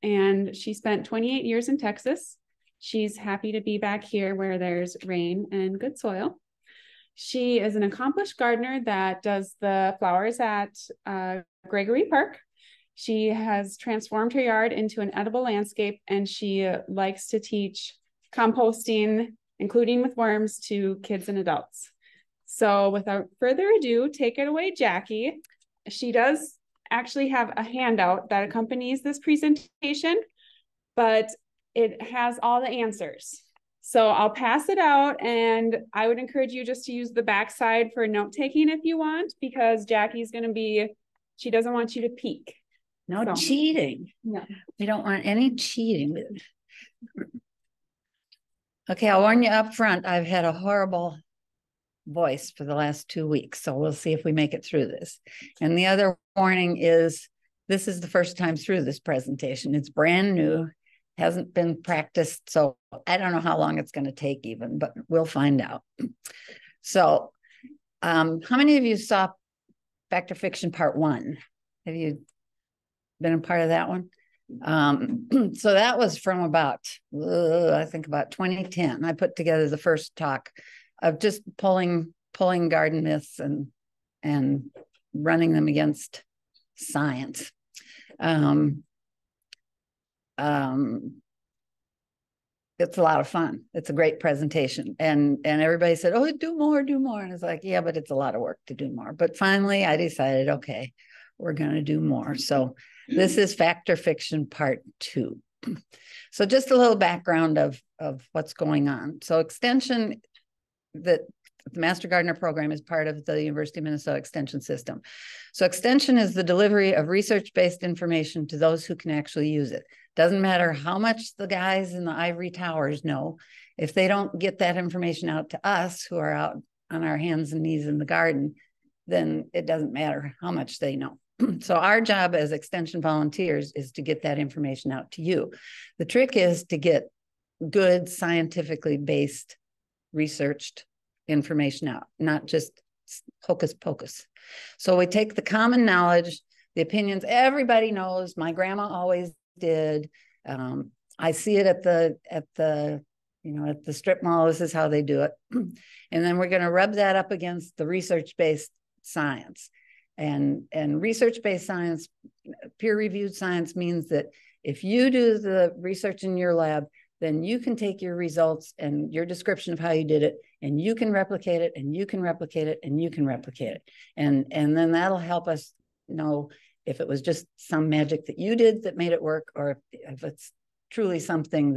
and she spent 28 years in Texas. She's happy to be back here where there's rain and good soil. She is an accomplished gardener that does the flowers at Gregory Park. She has transformed her yard into an edible landscape, and she likes to teach composting, including with worms, to kids and adults. So without further ado, take it away, Jackie. She does actually have a handout that accompanies this presentation, but it has all the answers. So I'll pass it out, and I would encourage you just to use the backside for note-taking if you want, because Jackie's going to be, she doesn't want you to peek. No cheating. No. We don't want any cheating with it. Okay, I'll warn you up front. I've had a horrible voice for the last 2 weeks, so we'll see if we make it through this. And the other warning is, this is the first time through this presentation. It's brand new, hasn't been practiced, so I don't know how long it's going to take even, but we'll find out. So how many of you saw Fact or Fiction Part 1? Have you been a part of that one? So that was from about, I think about 2010. I put together the first talk of just pulling garden myths and running them against science. It's a lot of fun. It's a great presentation. And everybody said, oh, do more. And it's like, yeah, but it's a lot of work to do more. But finally I decided, okay, we're going to do more. So this is Fact or Fiction Part 2. So just a little background of what's going on. So extension, the Master Gardener program is part of the University of Minnesota Extension System. So extension is the delivery of research-based information to those who can actually use it. Doesn't matter how much the guys in the ivory towers know. If they don't get that information out to us who are out on our hands and knees in the garden, then it doesn't matter how much they know. So our job as extension volunteers is to get that information out to you. The trick is to get good scientifically based, researched information out, not just hocus pocus. So we take the common knowledge, the opinions everybody knows. My grandma always did. I see it at the strip mall. This is how they do it. And then we're going to rub that up against the research-based science. And research-based science, peer-reviewed science, means that if you do the research in your lab, then you can take your results and your description of how you did it, and you can replicate it, and you can replicate it, and you can replicate it. And then that'll help us know if it was just some magic that you did that made it work, or if it's truly something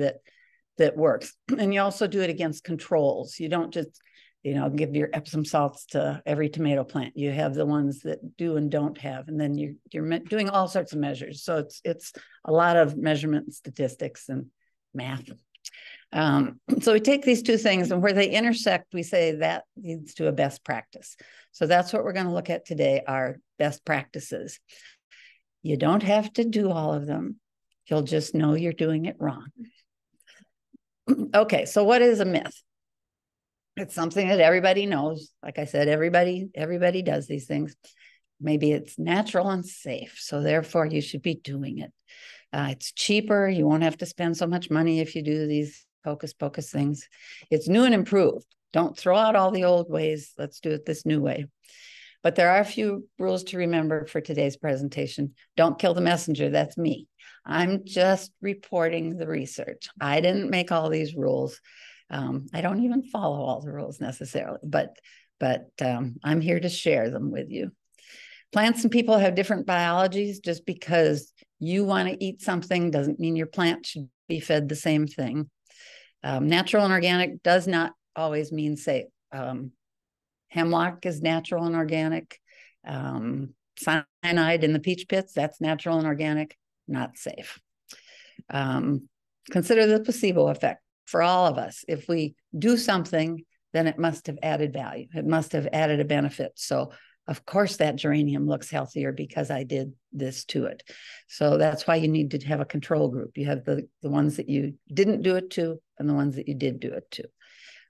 that works. And you also do it against controls. You don't just, give your Epsom salts to every tomato plant. You have the ones that do and don't have, and then you're doing all sorts of measures. So it's a lot of measurement and statistics and math. So we take these two things, and where they intersect, we say that leads to a best practice. So that's what we're going to look at today, are best practices. You don't have to do all of them. You'll just know you're doing it wrong. Okay, so what is a myth? It's something that everybody knows. Like I said, everybody does these things. Maybe it's natural and safe, so therefore you should be doing it. It's cheaper. You won't have to spend so much money if you do these hocus pocus things. It's new and improved. Don't throw out all the old ways. Let's do it this new way. But there are a few rules to remember for today's presentation. Don't kill the messenger. That's me. I'm just reporting the research. I didn't make all these rules. I don't even follow all the rules necessarily, but I'm here to share them with you. Plants and people have different biologies. Just because you want to eat something doesn't mean your plant should be fed the same thing. Natural and organic does not always mean safe. Hemlock is natural and organic. Cyanide in the peach pits, that's natural and organic, not safe. Consider the placebo effect for all of us. If we do something, then it must have added value. It must have added a benefit. So of course that geranium looks healthier because I did this to it. So that's why you need to have a control group. You have the ones that you didn't do it to and the ones that you did do it to.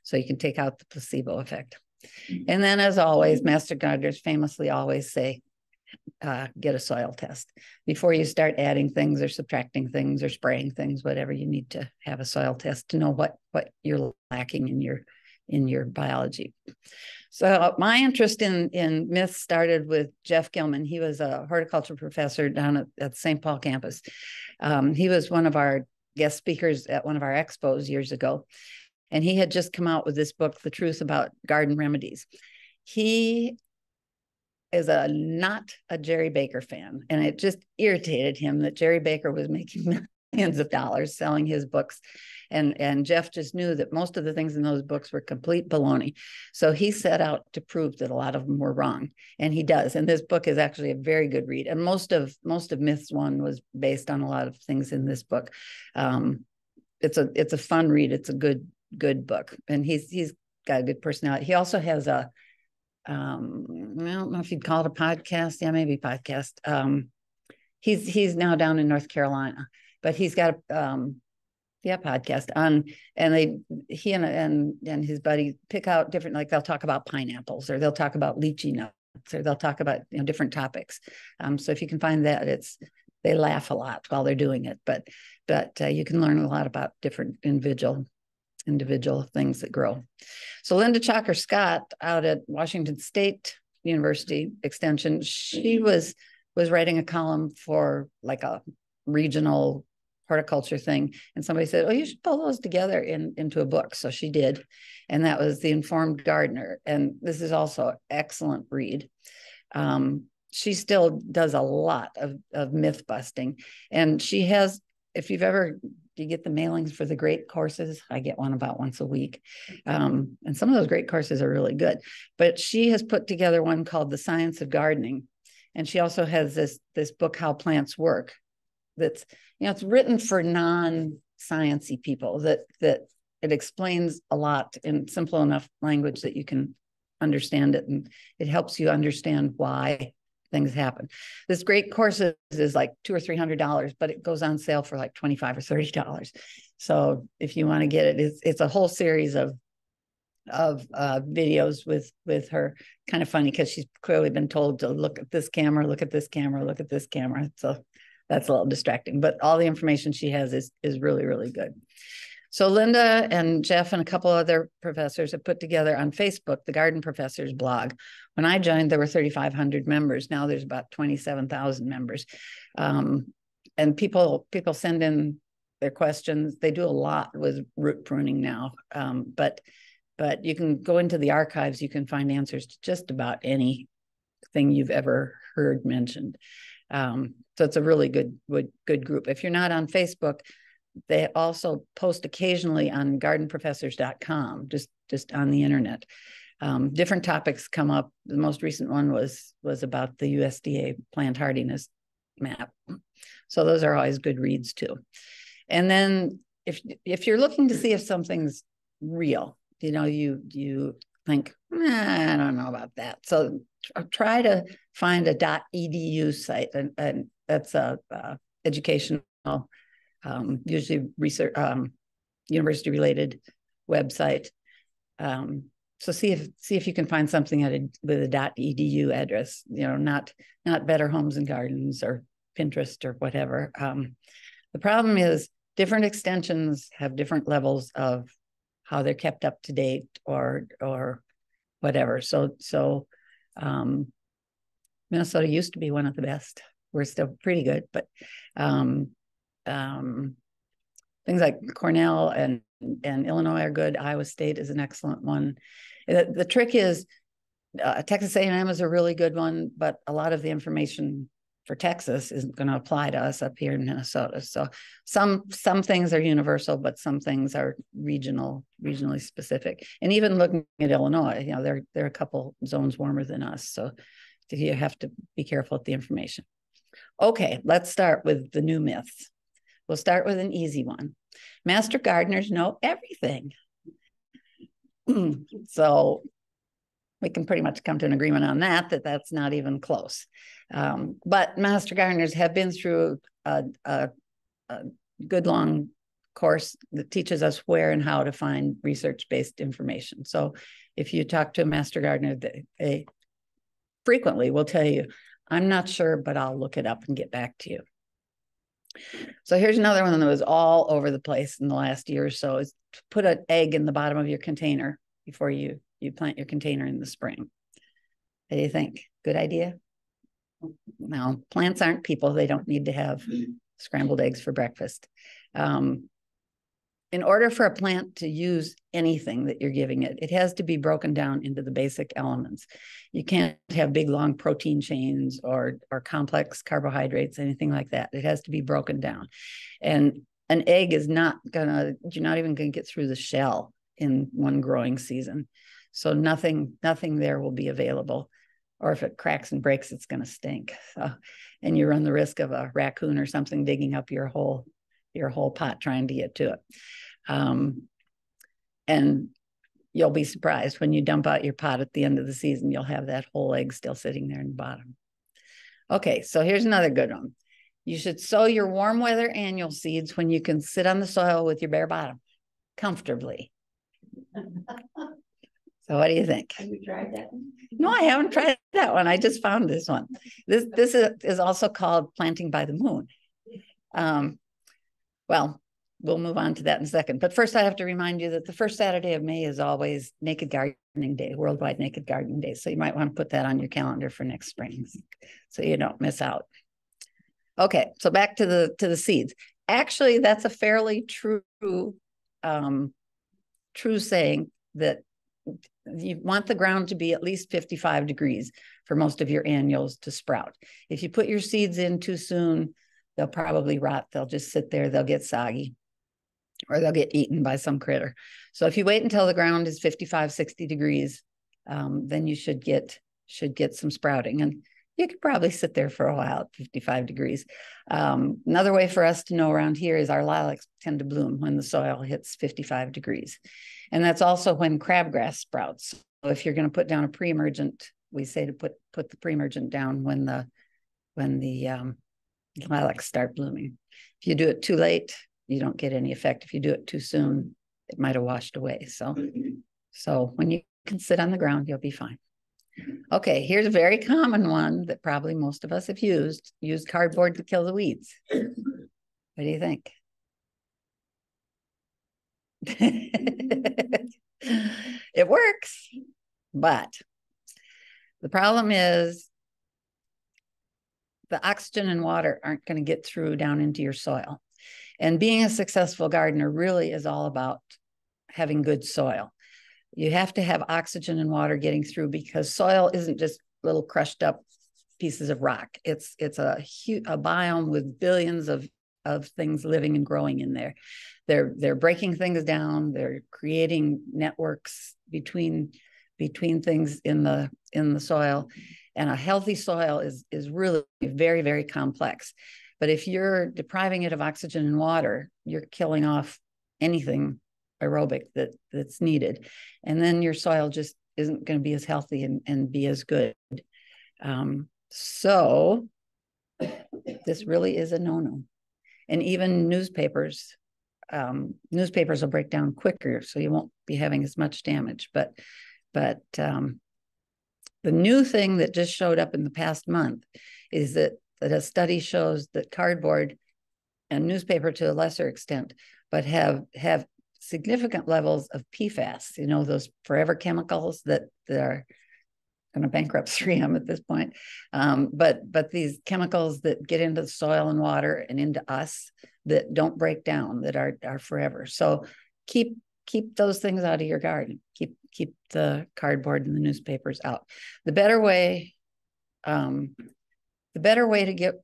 So you can take out the placebo effect. And then, as always, master gardeners famously always say, get a soil test. Before you start adding things or subtracting things or spraying things, whatever, you need to have a soil test to know what you're lacking in your biology. So my interest in myths started with Jeff Gilman. He was a horticulture professor down at the St. Paul campus. He was one of our guest speakers at one of our expos years ago. And he had just come out with this book, The Truth About Garden Remedies. He is not a Jerry Baker fan. And it just irritated him that Jerry Baker was making millions of dollars selling his books. And Jeff just knew that most of the things in those books were complete baloney. So he set out to prove that a lot of them were wrong. And he does. And this book is actually a very good read. And most of Myths 1 was based on a lot of things in this book. It's a fun read. It's a good book. And he's got a good personality. He also has a I don't know if you'd call it a podcast. Yeah, maybe podcast. He's now down in North Carolina, but he's got a podcast on, and he and his buddy pick out different, like they'll talk about pineapples, or they'll talk about lychee nuts, or they'll talk about different topics. So if you can find that, they laugh a lot while they're doing it, but you can learn a lot about different individual things that grow. So Linda Chalker Scott out at Washington State University Extension, she was writing a column for like a regional horticulture thing. And somebody said, oh, you should pull those together into a book. So she did. And that was The Informed Gardener. And this is also an excellent read. She still does a lot of myth busting. And she has, if you've ever, you get the mailings for the great courses. I get one about once a week. And some of those great courses are really good. But she has put together one called The Science of Gardening. And she also has this book, How Plants Work, that's, it's written for non-sciencey people, that it explains a lot in simple enough language that you can understand it. And it helps you understand why things happen. This great course is like $200 or $300, but it goes on sale for like $25 or $30. So if you want to get it, it's a whole series of videos with her. Kind of funny because she's clearly been told to look at this camera, look at this camera, look at this camera. So that's a little distracting, but all the information she has is really, really good. So Linda and Jeff and a couple other professors have put together on Facebook the Garden Professors blog. When I joined, there were 3,500 members. Now there's about 27,000 members. And people send in their questions. They do a lot with root pruning now. But you can go into the archives. You can find answers to just about anything you've ever heard mentioned. So it's a really good group. If you're not on Facebook, they also post occasionally on gardenprofessors.com, just on the internet. Different topics come up. The most recent one was about the USDA plant hardiness map. So those are always good reads too. And then if you're looking to see if something's real, you think, I don't know about that. So try to find a .edu site, and that's a educational, usually research, university related website. So see if you can find something with a .edu address, not Better Homes and Gardens or Pinterest or whatever. The problem is different extensions have different levels of how they're kept up to date or whatever. So Minnesota used to be one of the best. We're still pretty good, but things like Cornell and Illinois are good. Iowa State is an excellent one. The trick is Texas A&M is a really good one, but a lot of the information for Texas isn't going to apply to us up here in Minnesota. So some things are universal, but some things are regionally specific. And even looking at Illinois, there are a couple zones warmer than us. So you have to be careful with the information. Okay, let's start with the new myths. We'll start with an easy one. Master gardeners know everything. So we can pretty much come to an agreement on that's not even close. But master gardeners have been through a good long course that teaches us where and how to find research-based information. So if you talk to a master gardener, they frequently will tell you, I'm not sure, but I'll look it up and get back to you. So here's another one that was all over the place in the last year or so, is to put an egg in the bottom of your container before you plant your container in the spring. What do you think? Good idea? No, plants aren't people. They don't need to have scrambled eggs for breakfast. In order for a plant to use anything that you're giving it, it has to be broken down into the basic elements. You can't have big, long protein chains or complex carbohydrates, anything like that. It has to be broken down. And an egg is not gonna, you're not even gonna get through the shell in one growing season. So nothing there will be available. Or if it cracks and breaks, it's gonna stink. So, and you run the risk of a raccoon or something digging up your whole pot trying to get to it. And you'll be surprised when you dump out your pot at the end of the season, you'll have that whole egg still sitting there in the bottom. Okay, so here's another good one. You should sow your warm weather annual seeds when you can sit on the soil with your bare bottom comfortably. So what do you think? Have you tried that? No, I haven't tried that one. I just found this one. This is also called planting by the moon. Well, we'll move on to that in a second. But first, I have to remind you that the first Saturday of May is always Naked Gardening Day, Worldwide Naked Gardening Day. So you might want to put that on your calendar for next spring so you don't miss out. Okay, so back to the seeds. Actually, that's a fairly true saying, that you want the ground to be at least 55 degrees for most of your annuals to sprout. If you put your seeds in too soon, they'll probably rot. They'll just sit there. They'll get soggy, or they'll get eaten by some critter. So if you wait until the ground is 55, 60 degrees, then you should get some sprouting. And you could probably sit there for a while at 55 degrees. Another way for us to know around here is our lilacs tend to bloom when the soil hits 55 degrees. And that's also when crabgrass sprouts. So if you're going to put down a pre-emergent, we say to put the pre-emergent down when the lilacs start blooming. If you do it too late, you don't get any effect. If you do it too soon, it might have washed away. So when you can sit on the ground, you'll be fine. Okay, here's a very common one that probably most of us have used. Use cardboard to kill the weeds. What do you think? It works, but the problem is the oxygen and water aren't going to get through down into your soil. And being a successful gardener really is all about having good soil. You have to have oxygen and water getting through, because soil isn't just little crushed up pieces of rock. It's a biome with billions of things living and growing in there. They're breaking things down. They're creating networks between things in the soil. And a healthy soil is really very, very complex. But if you're depriving it of oxygen and water, you're killing off anything aerobic that's needed. And then your soil just isn't going to be as healthy and be as good. So this really is a no-no. And even newspapers will break down quicker, so you won't be having as much damage. But the new thing that just showed up in the past month is that a study shows that cardboard and newspaper to a lesser extent, but have significant levels of PFAS, those forever chemicals that are going to bankrupt 3M at this point. But these chemicals that get into the soil and water and into us that don't break down, that are forever. So keep those things out of your garden. Keep the cardboard and the newspapers out. The better way to get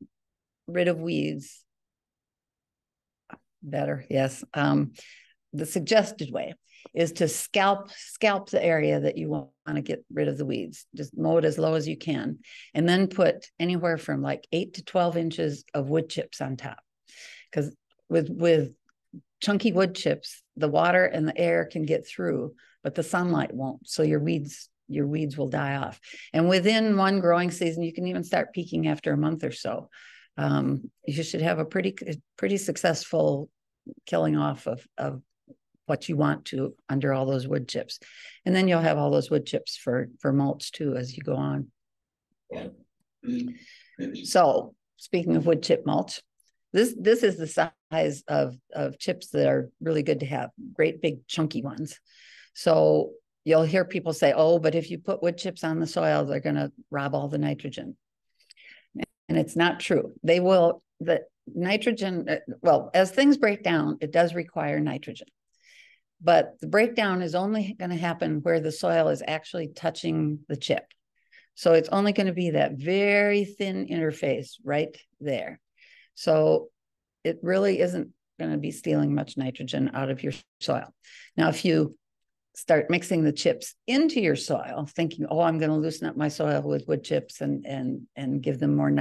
rid of weeds, the suggested way is to scalp the area that you want to get rid of the weeds. Just mow it as low as you can, and then put anywhere from like 8 to 12 inches of wood chips on top. Because with chunky wood chips, the water and the air can get through, but the sunlight won't. So your weeds will die off. And within one growing season, you can even start peaking after a month or so. You should have a pretty successful killing off of what you want to under all those wood chips. And then you'll have all those wood chips for mulch too as you go on. So speaking of wood chip mulch, this is the size of chips that are really good to have, great big chunky ones. So you'll hear people say, oh, but if you put wood chips on the soil, they're going to rob all the nitrogen. And it's not true. They will, the nitrogen, well, as things break down, it does require nitrogen. But the breakdown is only going to happen where the soil is actually touching the chip. So it's only going to be that very thin interface right there. So it really isn't going to be stealing much nitrogen out of your soil. Now, if you start mixing the chips into your soil, thinking, oh, I'm going to loosen up my soil with wood chips and give them more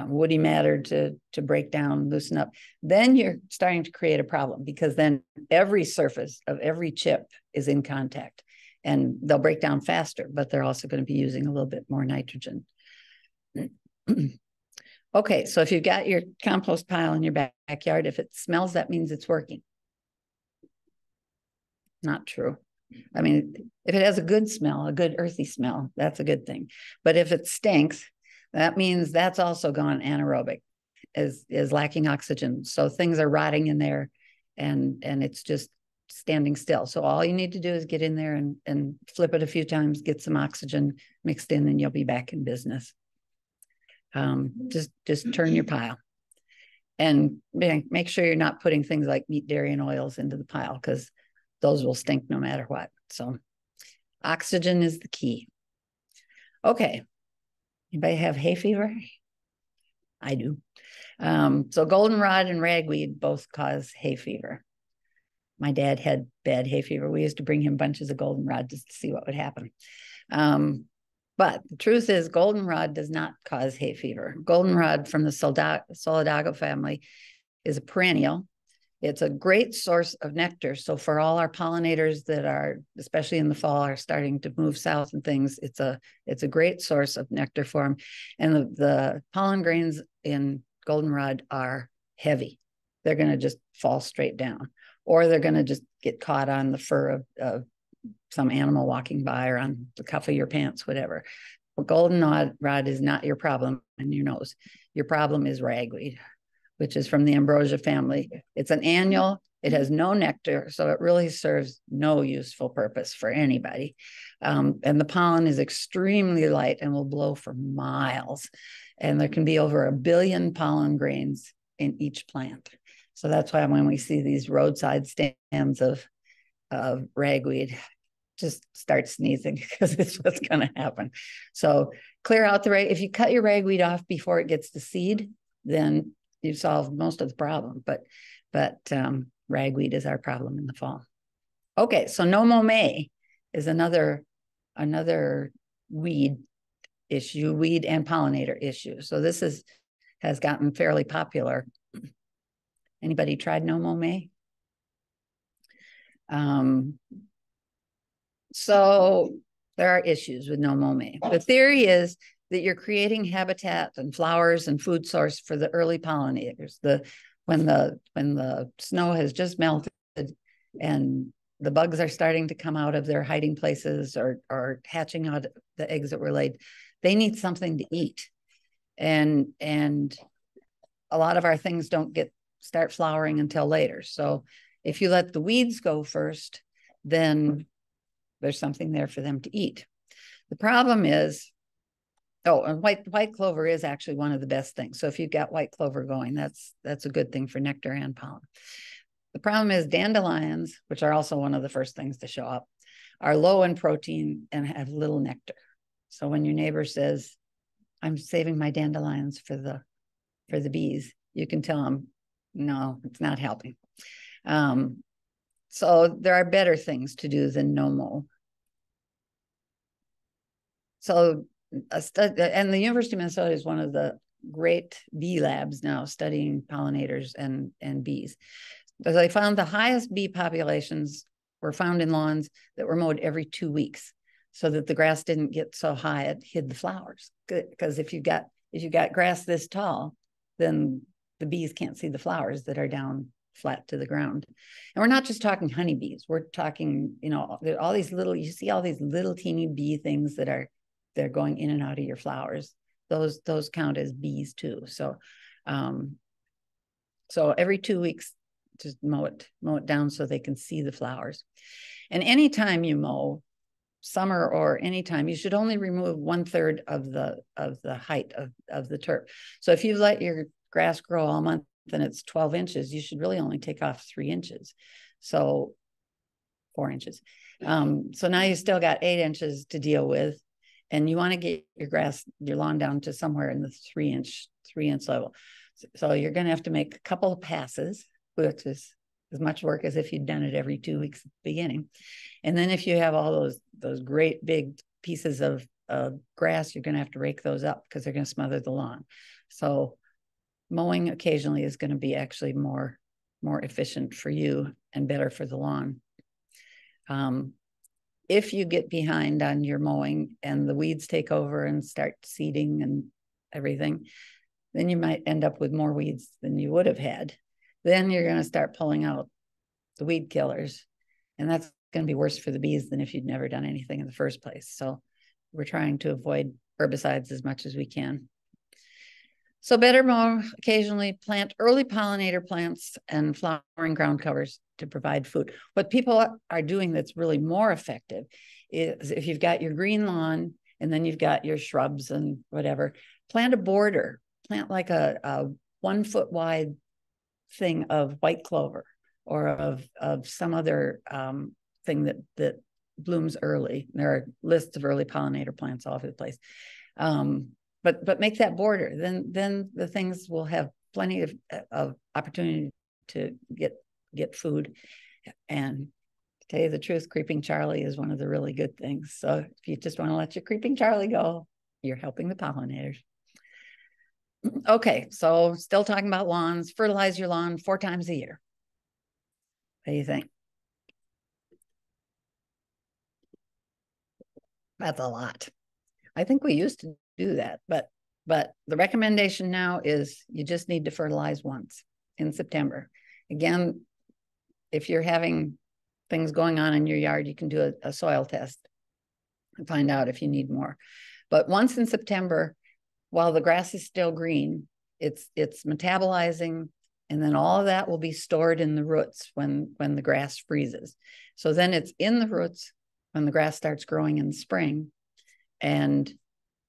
woody matter to break down, loosen up, then you're starting to create a problem, because then every surface of every chip is in contact and they'll break down faster, but they're also going to be using a little bit more nitrogen. Okay, so if you've got your compost pile in your backyard, if it smells, that means it's working. Not true. I mean, if it has a good smell, a good earthy smell, that's a good thing. But if it stinks, that means that's also gone anaerobic, is lacking oxygen. So things are rotting in there and it's just standing still. So all you need to do is get in there and flip it a few times, get some oxygen mixed in, and you'll be back in business. Just turn your pile and make sure you're not putting things like meat, dairy, and oils into the pile, because those will stink no matter what. So oxygen is the key. Okay. Anybody have hay fever? I do. So goldenrod and ragweed both cause hay fever. My dad had bad hay fever. We used to bring him bunches of goldenrod just to see what would happen. But the truth is, goldenrod does not cause hay fever. Goldenrod from the Solidago family is a perennial. It's a great source of nectar. So for all our pollinators that are, especially in the fall, are starting to move south and things, it's a great source of nectar for them. And the pollen grains in goldenrod are heavy. They're going to just fall straight down, or they're going to just get caught on the fur of some animal walking by, or on the cuff of your pants, whatever. But goldenrod is not your problem in your nose. Your problem is ragweed, which is from the ambrosia family. It's an annual. It has no nectar, so it really serves no useful purpose for anybody. And the pollen is extremely light and will blow for miles. And there can be over 1 billion pollen grains in each plant. So that's why when we see these roadside stands of ragweed, just start sneezing, because it's what's going to happen. So clear out if you cut your ragweed off before it gets to seed, then you solve most of the problem. But ragweed is our problem in the fall. Okay, so no mow May is another weed issue, weed and pollinator issue. So this has gotten fairly popular. Anybody tried no mow May? So there are issues with no mow May. The theory is that you're creating habitat and flowers and food source for the early pollinators. When the snow has just melted and the bugs are starting to come out of their hiding places or hatching out the eggs that were laid, they need something to eat. And a lot of our things don't start flowering until later. So if you let the weeds go first, then there's something there for them to eat. The problem is, and white clover is actually one of the best things. So if you've got white clover going, that's a good thing for nectar and pollen. The problem is dandelions, which are also one of the first things to show up, are low in protein and have little nectar. So when your neighbor says, I'm saving my dandelions for the bees, you can tell them, no, it's not helping. So there are better things to do than no mow. So and the University of Minnesota is one of the great bee labs now studying pollinators and bees. So they found the highest bee populations were found in lawns that were mowed every 2 weeks, so that the grass didn't get so high it hid the flowers. Good, because if you got grass this tall, then the bees can't see the flowers that are down flat to the ground. And we're not just talking honeybees. We're talking, all these little, you see all these little teeny bee things they're going in and out of your flowers. Those count as bees too. So every 2 weeks, just mow it down so they can see the flowers. And anytime you mow, summer or anytime, you should only remove 1/3 of the height of the turf. So if you let your grass grow all month and it's 12 inches, you should really only take off 3 inches. So 4 inches. So now you still got 8 inches to deal with, and you want to get your lawn down to somewhere in the 3-inch level. So you're going to have to make a couple of passes, which is as much work as if you'd done it every 2 weeks at the beginning. And then if you have all those great big pieces of grass, you're going to have to rake those up because they're going to smother the lawn. So mowing occasionally is going to be actually more efficient for you and better for the lawn. If you get behind on your mowing and the weeds take over and start seeding and everything, then you might end up with more weeds than you would have had. Then you're going to start pulling out the weed killers, and that's going to be worse for the bees than if you'd never done anything in the first place. So we're trying to avoid herbicides as much as we can. So better mow occasionally, plant early pollinator plants and flowering ground covers to provide food. What people are doing that's really more effective is if you've got your green lawn and then you've got your shrubs and whatever, plant a border, plant like a 1 foot wide thing of white clover or of some other thing that blooms early. There are lists of early pollinator plants all over the place. But make that border, then the things will have plenty of opportunity to get food. And to tell you the truth, Creeping Charlie is one of the really good things. So if you just want to let your Creeping Charlie go, you're helping the pollinators. Okay, so still talking about lawns. Fertilize your lawn 4 times a year. What do you think? That's a lot. I think we used to do that, but the recommendation now is you just need to fertilize once in September. Again, if you're having things going on in your yard, you can do a soil test and find out if you need more. But once in September, while the grass is still green, it's metabolizing, and then all of that will be stored in the roots when the grass freezes. So then it's in the roots when the grass starts growing in the spring, and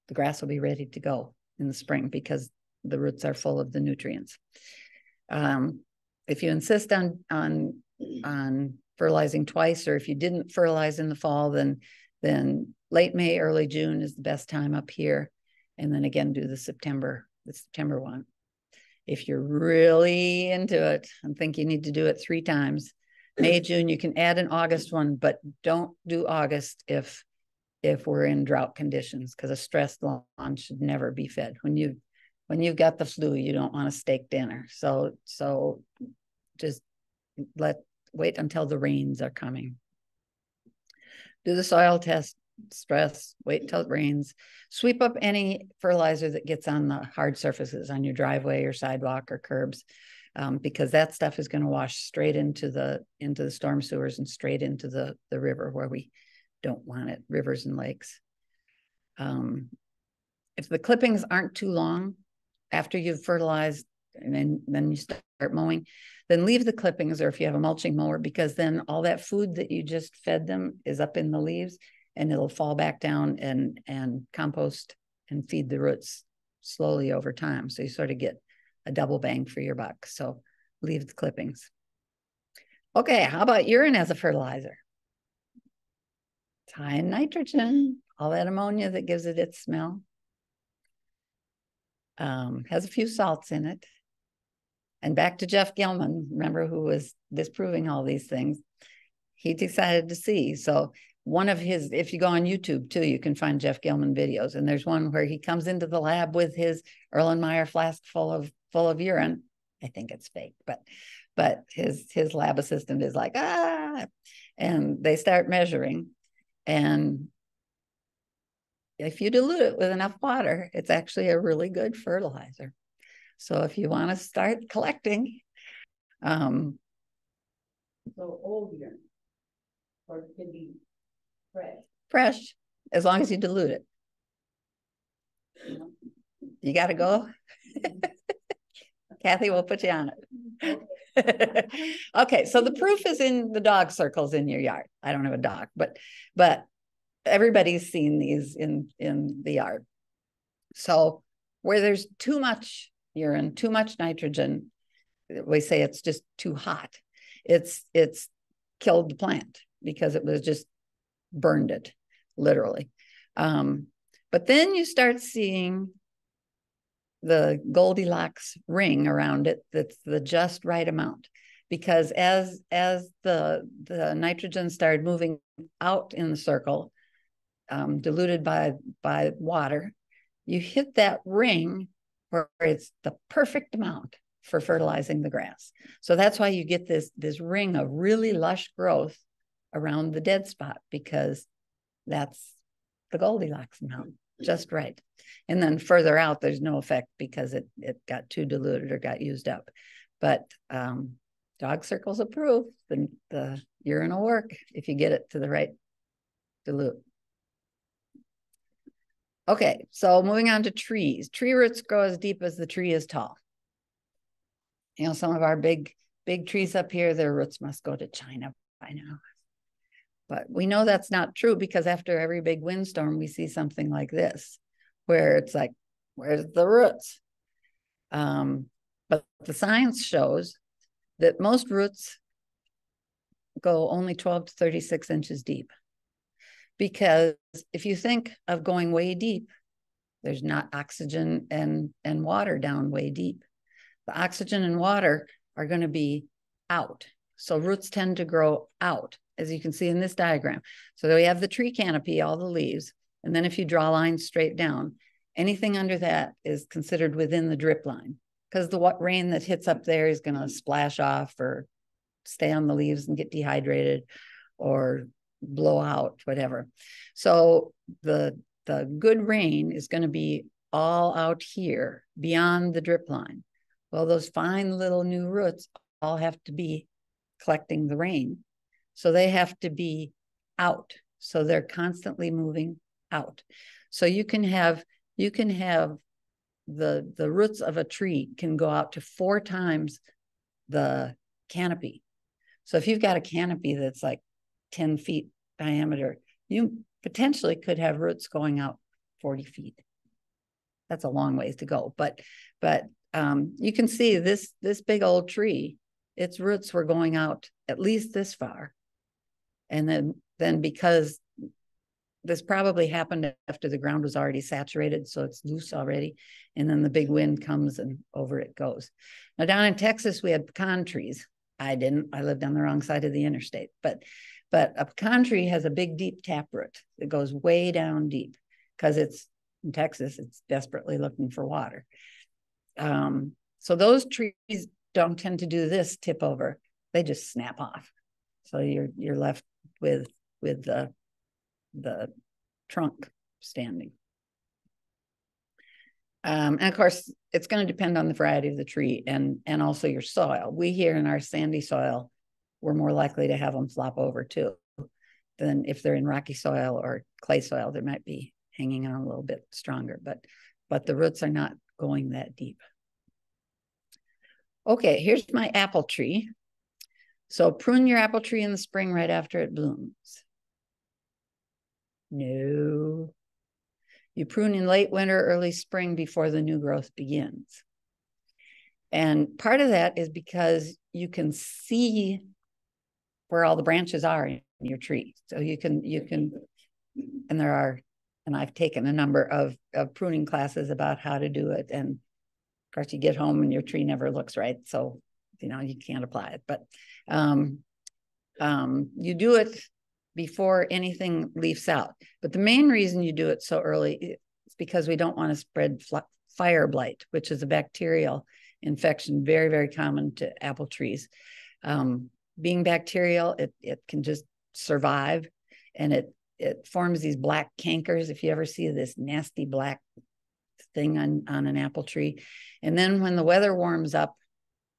the grass will be ready to go in the spring because the roots are full of the nutrients. If you insist on fertilizing twice, or if you didn't fertilize in the fall, then late May, early June is the best time up here. And then again, do the September one. If you're really into it and think you need to do it 3 times, May, June, you can add an August one, but don't do August if we're in drought conditions, because a stressed lawn should never be fed. When you've got the flu, you don't want a steak dinner. So just wait until the rains are coming. Do the soil test, wait till it rains. Sweep up any fertilizer that gets on the hard surfaces on your driveway or sidewalk or curbs, because that stuff is going to wash straight into the storm sewers and straight into the river where we don't want it, rivers and lakes. If the clippings aren't too long after you've fertilized and then you start mowing, then leave the clippings, or if you have a mulching mower, because then all that food that you just fed them is up in the leaves, and it'll fall back down and compost and feed the roots slowly over time. So you sort of get a double bang for your buck. So leave the clippings. Okay, how about urine as a fertilizer? It's high in nitrogen, all that ammonia that gives it its smell. Has a few salts in it. And back to Jeff Gilman, remember, who was disproving all these things. He decided to see. So one of his, if you go on YouTube too, you can find Jeff Gilman videos. And there's one where he comes into the lab with his Erlenmeyer flask full of urine. I think it's fake, but his lab assistant is like, and they start measuring. And if you dilute it with enough water, it's actually a really good fertilizer. So if you want to start collecting, So old urine, or it can be fresh. Fresh, as long as you dilute it. You got to go. Kathy will put you on it. Okay, so the proof is in the dog circles in your yard. I don't have a dog, but everybody's seen these in the yard. So where there's too much urine, too much nitrogen, we say it's just too hot. It's killed the plant because it was just burned it, literally. But then you start seeing the Goldilocks ring around it that's the just right amount, because as the nitrogen started moving out in the circle, diluted by water, you hit that ring where it's the perfect amount for fertilizing the grass. So that's why you get this ring of really lush growth around the dead spot, because that's the Goldilocks amount, just right. And then further out, there's no effect because it got too diluted or got used up. But dog circles approve. The urine will work if you get it to the right dilute. Okay, so moving on to trees. Tree roots grow as deep as the tree is tall. You know, some of our big trees up here, their roots must go to China by now. But we know that's not true, because after every big windstorm, we see something like this, where it's like, where's the roots? But the science shows that most roots go only 12 to 36 inches deep. Because if you think of going way deep, there's not oxygen and water down way deep. The oxygen and water are going to be out. So roots tend to grow out, as you can see in this diagram. So we have the tree canopy, all the leaves. And then if you draw lines straight down, anything under that is considered within the drip line, because the rain that hits up there is going to splash off or stay on the leaves and get dehydrated or blow out, whatever. So the good rain is going to be all out here beyond the drip line. Well, those fine little new roots all have to be collecting the rain. So they have to be out. So they're constantly moving out. So you can have the roots of a tree can go out to 4 times the canopy. So if you've got a canopy that's like 10 feet diameter, you potentially could have roots going out 40 feet. That's a long ways to go, but you can see this big old tree, its roots were going out at least this far. And then because this probably happened after the ground was already saturated, so it's loose already, and then the big wind comes and over it goes. Now down in Texas, we had pecan trees. I lived on the wrong side of the interstate, but a pecan tree has a big, deep taproot that goes way down deep, because it's in Texas, it's desperately looking for water. So those trees don't tend to do this tip over. They just snap off. So you're left with the trunk standing. And of course, it's going to depend on the variety of the tree and also your soil. We here in our sandy soil, we're more likely to have them flop over too than if they're in rocky soil or clay soil. They might be hanging on a little bit stronger, but the roots are not going that deep. Okay, here's my apple tree. So prune your apple tree in the spring right after it blooms. No. You prune in late winter, early spring before the new growth begins. And part of that is because you can see where all the branches are in your tree. So you can, and I've taken a number of pruning classes about how to do it. And of course you get home and your tree never looks right. So, you can't apply it, but you do it before anything leaves out. But the main reason you do it so early is because we don't want to spread fire blight, which is a bacterial infection, very, very common to apple trees. Being bacterial, it can just survive, and it forms these black cankers. If you ever see this nasty black thing on an apple tree. And then when the weather warms up,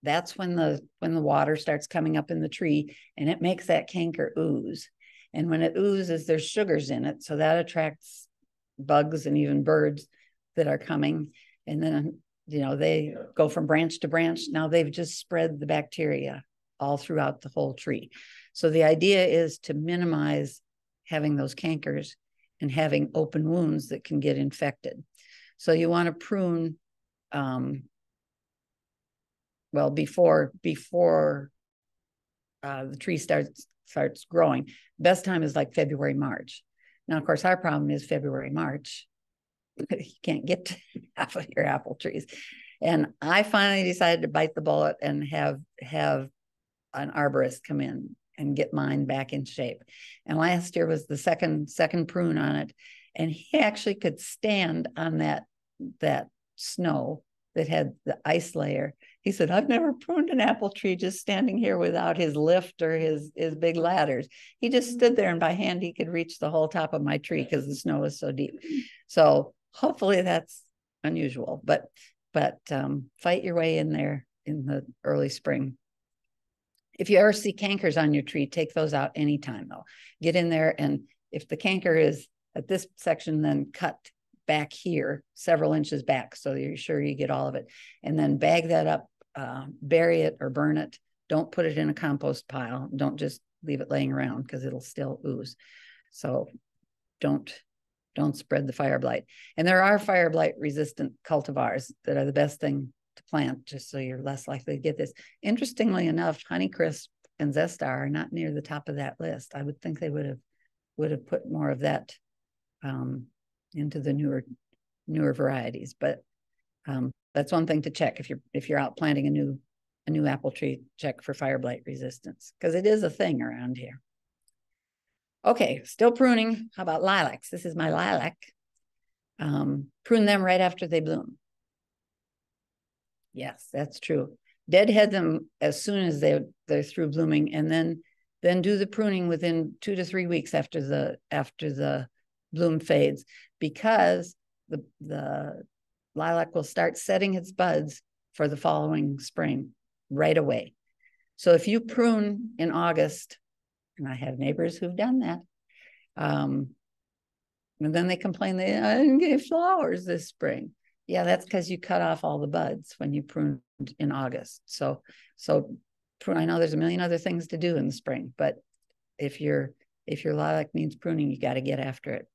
that's when the water starts coming up in the tree, and it makes that canker ooze. And when it oozes, there's sugars in it, so that attracts bugs and even birds that are coming. And then, they go from branch to branch. Now they've just spread the bacteria all throughout the whole tree. So the idea is to minimize having those cankers and having open wounds that can get infected. So you want to prune before the tree starts growing. Best time is like February, March. Now, of course, our problem is February, March. You can't get to half of your apple trees. And I finally decided to bite the bullet and have an arborist come in and get mine back in shape. And last year was the second prune on it. And he actually could stand on that snow that had the ice layer. He said, I've never pruned an apple tree just standing here without his lift or his big ladders. He just stood there, and by hand he could reach the whole top of my tree because the snow was so deep. So hopefully that's unusual, but fight your way in there in the early spring. If you ever see cankers on your tree, take those out anytime though. Get in there, and if the canker is at this section, then cut back here several inches back so you're sure you get all of it, and then bag that up, bury it or burn it. Don't put it in a compost pile. Don't just leave it laying around because it'll still ooze. So don't spread the fire blight. And there are fire blight resistant cultivars that are the best thing to plant, just so you're less likely to get this. Interestingly enough, Honeycrisp and Zestar are not near the top of that list. I would think they would have put more of that into the newer varieties, but that's one thing to check if you're out planting a new apple tree. Check for fire blight resistance, because it is a thing around here. Okay, still pruning. How about lilacs? This is my lilac. Prune them right after they bloom. Yes, that's true. Deadhead them as soon as they're through blooming, and then do the pruning within 2 to 3 weeks after the bloom fades, because the lilac will start setting its buds for the following spring right away. So if you prune in August, and I have neighbors who've done that, and then they complain they didn't get flowers this spring. Yeah, that's because you cut off all the buds when you pruned in August. So I know there's a million other things to do in the spring, but if your lilac needs pruning, you got to get after it.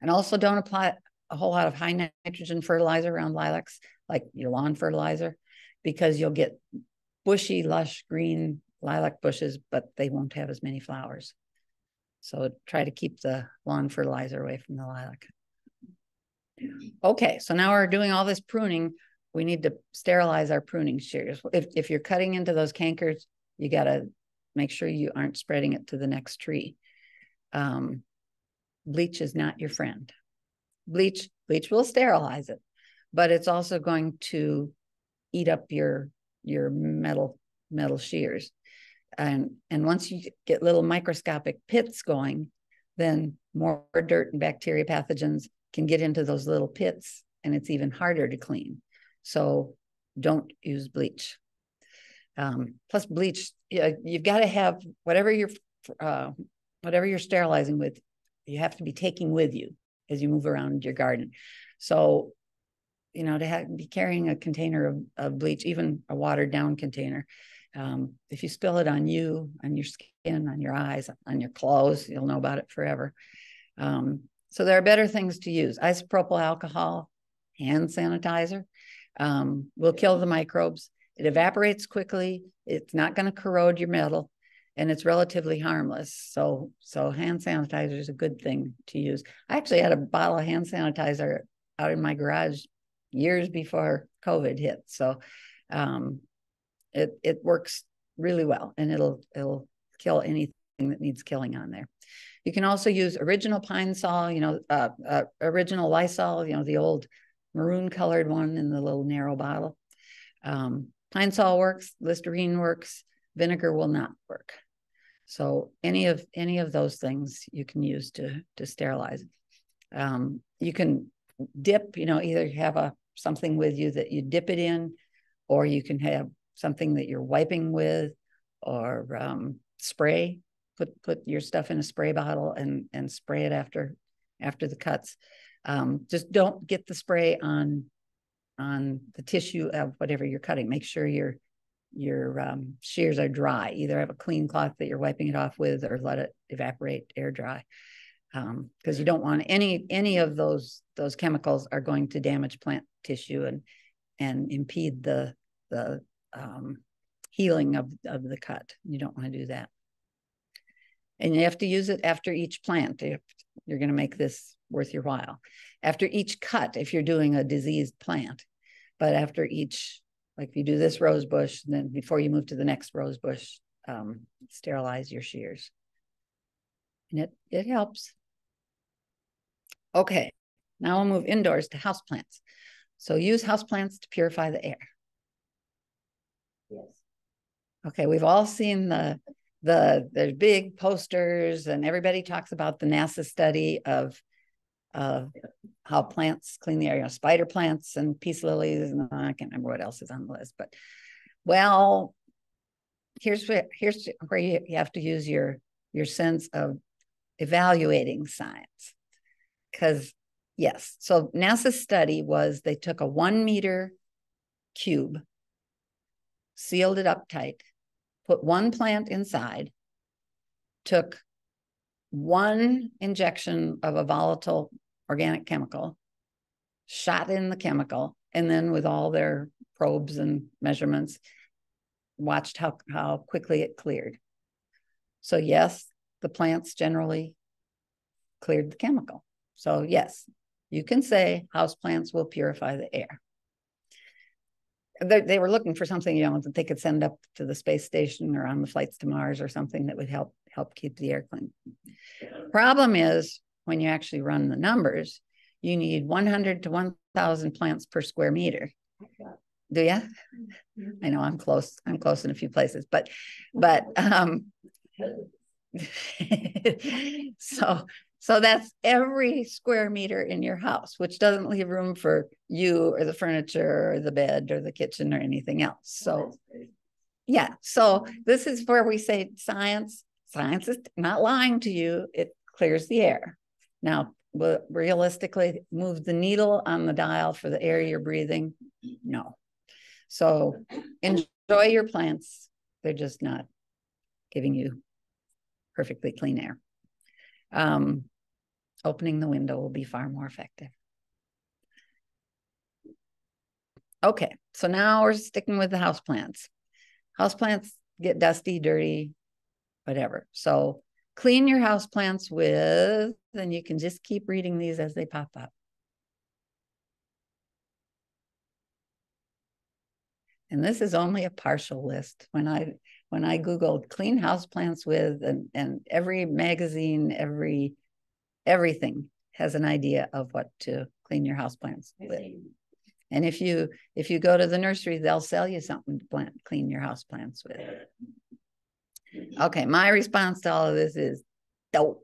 And also don't apply a whole lot of high nitrogen fertilizer around lilacs, like your lawn fertilizer, because you'll get bushy, lush green lilac bushes, but they won't have as many flowers. So try to keep the lawn fertilizer away from the lilac. Okay, so now we're doing all this pruning. We need to sterilize our pruning shears. If you're cutting into those cankers, you got to make sure you aren't spreading it to the next tree. Bleach is not your friend. Bleach will sterilize it, but it's also going to eat up your metal shears. And once you get little microscopic pits going, then more dirt and bacteria pathogens can get into those little pits, and it's even harder to clean. So don't use bleach. Plus bleach, you've got to have whatever you're sterilizing with, you have to be taking with you as you move around your garden. So, to be carrying a container of bleach, even a watered down container, if you spill it on you, on your skin, on your eyes, on your clothes, you'll know about it forever. So there are better things to use. Isopropyl alcohol, hand sanitizer, will kill the microbes. It evaporates quickly. It's not going to corrode your metal, and it's relatively harmless. So hand sanitizer is a good thing to use. I actually had a bottle of hand sanitizer out in my garage years before COVID hit. So it works really well, and it'll kill anything that needs killing on there. You can also use original Pine Sol, original Lysol, the old maroon colored one in the little narrow bottle. Pine Sol works, Listerine works, vinegar will not work. So any of those things you can use to sterilize. You can dip, either have something with you that you dip it in, or you can have something that you're wiping with, or spray. Put your stuff in a spray bottle and spray it after the cuts. Just don't get the spray on the tissue of whatever you're cutting. Make sure your shears are dry. Either have a clean cloth that you're wiping it off with, or let it evaporate, air dry, because you don't want any of those chemicals are going to damage plant tissue and impede the healing of the cut. You don't want to do that. And you have to use it after each plant if you're going to make this worth your while. After each cut, if you're doing a diseased plant, but after each, like if you do this rose bush, then before you move to the next rose bush, sterilize your shears. And it helps. Okay, now we'll move indoors to houseplants. So use houseplants to purify the air. Yes. Okay, we've all seen there's big posters, and everybody talks about the NASA study of how plants clean the air, you know, spider plants and peace lilies, and I can't remember what else is on the list, but well, here's where you have to use your sense of evaluating science. Because yes, so NASA's study was they took a 1 meter cube, sealed it up tight, put one plant inside, took one injection of a volatile organic chemical, shot in the chemical, and then with all their probes and measurements, watched how quickly it cleared. So yes, the plants generally cleared the chemical. So yes, you can say houseplants will purify the air. They were looking for something, you know, that they could send up to the space station or on the flights to Mars or something that would help keep the air clean. Problem is, when you actually run the numbers, you need 100 to 1,000 plants per square meter. Do you? I know I'm close in a few places, but so that's every square meter in your house, which doesn't leave room for you or the furniture or the bed or the kitchen or anything else. So yeah, so this is where we say science is not lying to you. It clears the air. Now, realistically, move the needle on the dial for the air you're breathing? No. So enjoy your plants. They're just not giving you perfectly clean air. Opening the window will be far more effective. Okay, so now we're sticking with the houseplants. Houseplants get dusty, dirty, whatever. So clean your houseplants with, and you can just keep reading these as they pop up. And this is only a partial list. When I Googled clean houseplants with, and every magazine, everything has an idea of what to clean your houseplants with. And if you go to the nursery, they'll sell you something to clean your houseplants with. Okay, my response to all of this is dope.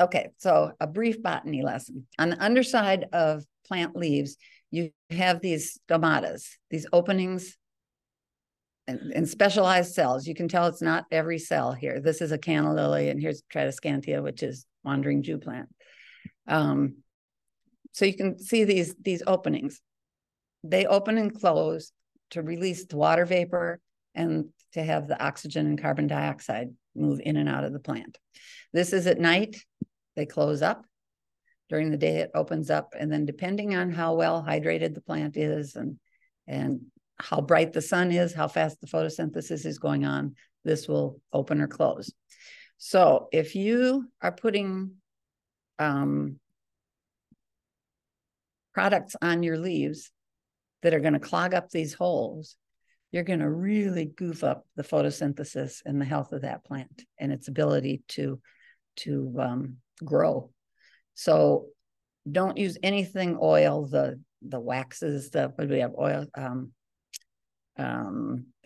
Okay, so a brief botany lesson. On the underside of plant leaves, you have these stomatas, these openings and specialized cells. You can tell it's not every cell here. This is a canna lily, and here's Tradescantia, which is wandering Jew plant. So you can see these openings. They open and close to release the water vapor and to have the oxygen and carbon dioxide move in and out of the plant. This is at night. They close up. During the day, it opens up. And then depending on how well hydrated the plant is and how bright the sun is, how fast the photosynthesis is going on, this will open or close. So if you are putting products on your leaves that are going to clog up these holes, you're going to really goof up the photosynthesis and the health of that plant and its ability to grow. So don't use anything oil, the waxes, what do we have, oil,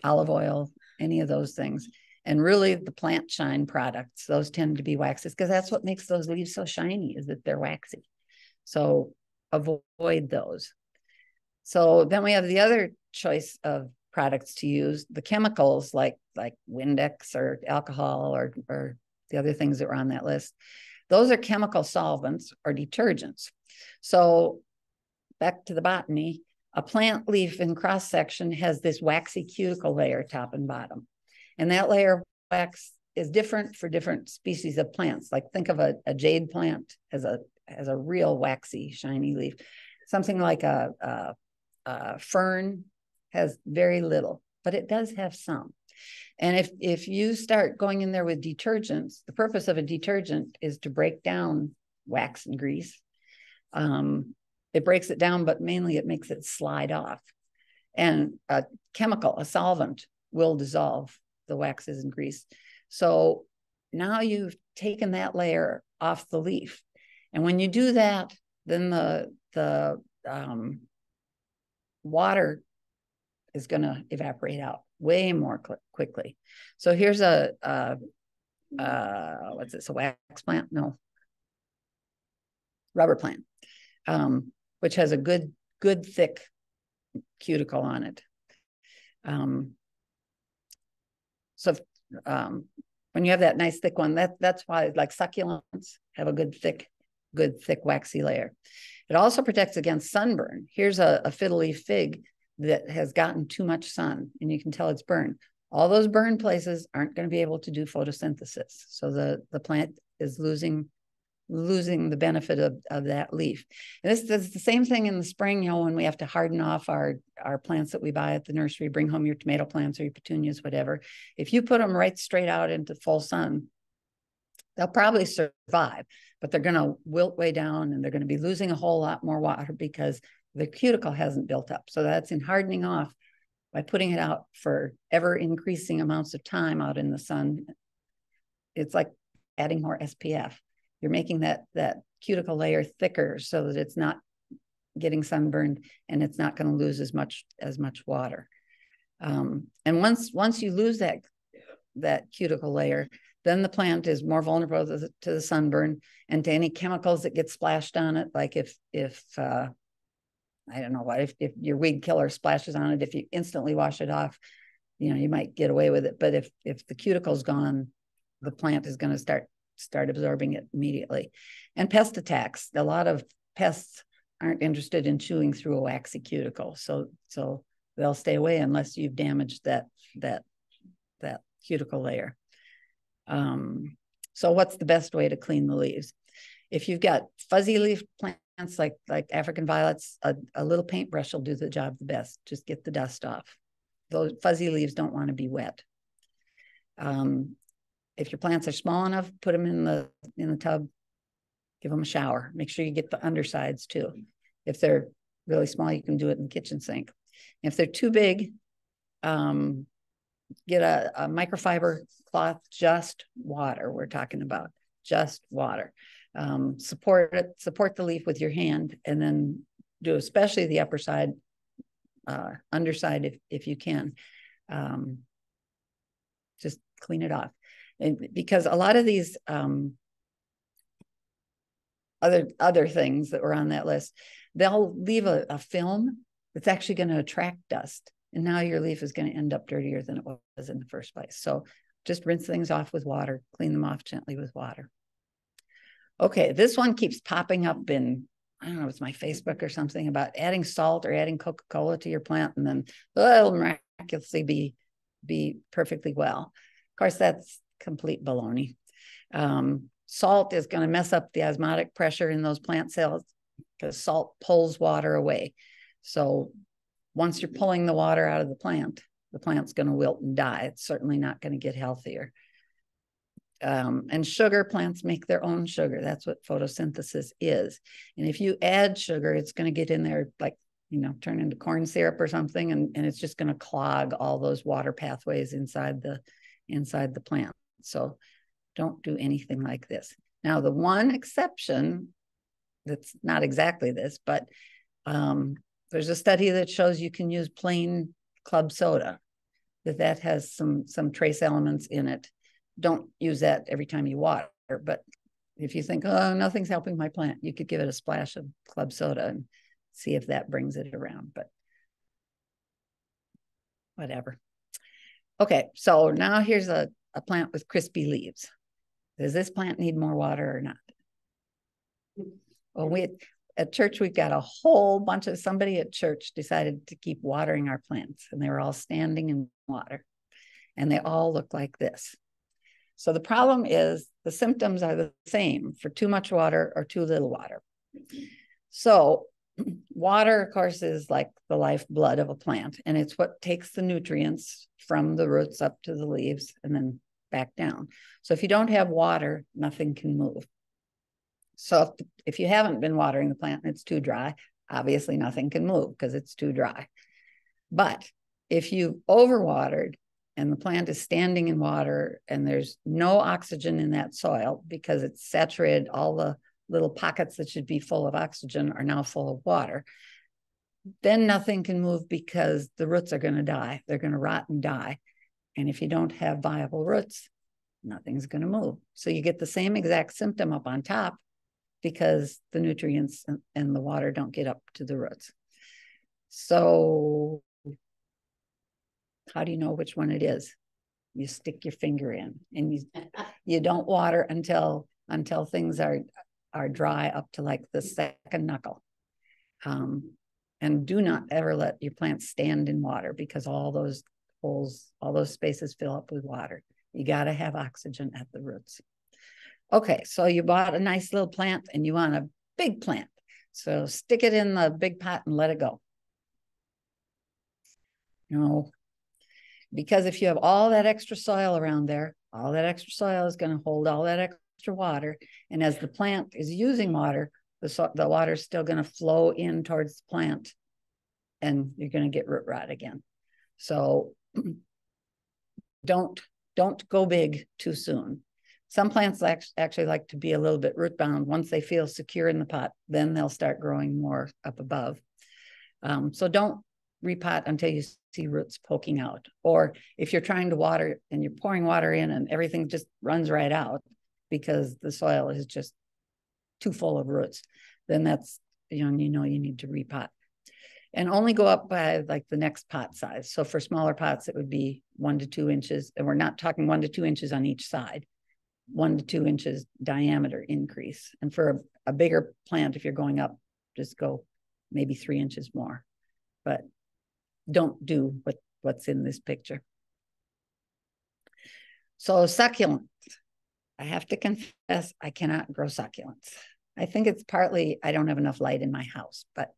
olive oil, any of those things. And really the plant shine products, those tend to be waxes, because that's what makes those leaves so shiny, is that they're waxy. So avoid those. So then we have the other choice of products to use, the chemicals like Windex or alcohol or the other things that were on that list. Those are chemical solvents or detergents. So back to the botany, a plant leaf in cross section has this waxy cuticle layer top and bottom. And that layer of wax is different for different species of plants. Like think of a jade plant as a real waxy, shiny leaf. Something like a fern has very little, but it does have some. And if you start going in there with detergents, the purpose of a detergent is to break down wax and grease. It breaks it down, but mainly it makes it slide off. And a chemical, a solvent, will dissolve the waxes and grease. So now you've taken that layer off the leaf. And when you do that, then the water is going to evaporate out way more quickly. So here's what's this, a wax plant? No, rubber plant, which has a good thick cuticle on it. So when you have that nice thick one, that's why like succulents have a good thick waxy layer. It also protects against sunburn. Here's a fiddle leaf fig that has gotten too much sun, and you can tell it's burned. All those burned places aren't going to be able to do photosynthesis. So the plant is losing the benefit of that leaf. And this is the same thing in the spring, when we have to harden off our plants that we buy at the nursery, bring home your tomato plants or your petunias, whatever. If you put them right straight out into full sun, they'll probably survive, but they're going to wilt way down and they're going to be losing a whole lot more water because the cuticle hasn't built up. So that's in hardening off by putting it out for ever increasing amounts of time out in the sun. It's like adding more SPF. You're making that cuticle layer thicker so that it's not getting sunburned and it's not going to lose as much water. And once you lose that cuticle layer, then the plant is more vulnerable to the sunburn and to any chemicals that get splashed on it. Like if I don't know what, if your weed killer splashes on it, if you instantly wash it off, you might get away with it. But if the cuticle's gone, the plant is going to start absorbing it immediately. And pest attacks. A lot of pests aren't interested in chewing through a waxy cuticle. So they'll stay away unless you've damaged that cuticle layer. So what's the best way to clean the leaves? If you've got fuzzy leaf plants like African violets, a little paintbrush will do the job the best. Just get the dust off. Those fuzzy leaves don't want to be wet. If your plants are small enough, put them in the tub, give them a shower. Make sure you get the undersides too. If they're really small, you can do it in the kitchen sink. If they're too big, get a microfiber cloth, just water. We're talking about just water. Support the leaf with your hand, and then do especially the upper side, underside if you can. Just clean it off. And because a lot of these other things that were on that list, they'll leave a film that's actually going to attract dust. And now your leaf is going to end up dirtier than it was in the first place. So just rinse things off with water, clean them off gently with water. Okay, this one keeps popping up in, I don't know, it's my Facebook or something about adding salt or adding Coca-Cola to your plant and then it'll miraculously be perfectly well. Of course, that's complete baloney. Salt is going to mess up the osmotic pressure in those plant cells because salt pulls water away. So once you're pulling the water out of the plant's going to wilt and die. It's certainly not going to get healthier. And sugar, plants make their own sugar. That's what photosynthesis is. And if you add sugar, it's going to get in there, like, turn into corn syrup or something, and it's just going to clog all those water pathways inside the plant. So don't do anything like this. Now, the one exception that's not exactly this, but there's a study that shows you can use plain club soda, that has some trace elements in it. Don't use that every time you water, but if you think, oh, nothing's helping my plant, you could give it a splash of club soda and see if that brings it around, but whatever. Okay, so now here's a plant with crispy leaves. Does this plant need more water or not? Well, at church, we've got a whole bunch of, somebody at church decided to keep watering our plants, and they were all standing in water, and they all look like this. So the problem is the symptoms are the same for too much water or too little water. So water, of course, is like the lifeblood of a plant, and it's what takes the nutrients from the roots up to the leaves and then back down. So if you don't have water, nothing can move. So if you haven't been watering the plant and it's too dry, obviously nothing can move because it's too dry. But if you've overwatered and the plant is standing in water and there's no oxygen in that soil because it's saturated, all the little pockets that should be full of oxygen are now full of water, then nothing can move because the roots are going to die. They're going to rot and die. And if you don't have viable roots, nothing's going to move. So you get the same exact symptom up on top because the nutrients and the water don't get up to the roots. So how do you know which one it is? You stick your finger in, and you don't water until things are dry up to like the second knuckle. And do not ever let your plants stand in water because all those holes, all those spaces fill up with water. You got to have oxygen at the roots. Okay, so you bought a nice little plant and you want a big plant. So stick it in the big pot and let it go. No, because if you have all that extra soil around there, all that extra soil is going to hold all that extra water. And as the plant is using water, the water is still going to flow in towards the plant and you're going to get root rot again. So don't go big too soon. Some plants actually like to be a little bit root bound. Once they feel secure in the pot, then they'll start growing more up above. So don't repot until you see roots poking out. Or if you're trying to water and you're pouring water in and everything just runs right out because the soil is just too full of roots, then that's, you need to repot. And only go up by like the next pot size. So for smaller pots, it would be 1 to 2 inches. And we're not talking 1 to 2 inches on each side. 1 to 2 inches diameter increase. And for a bigger plant, if you're going up, just go maybe 3 inches more. But don't do what's in this picture. So succulents. I have to confess, I cannot grow succulents. I think it's partly I don't have enough light in my house, but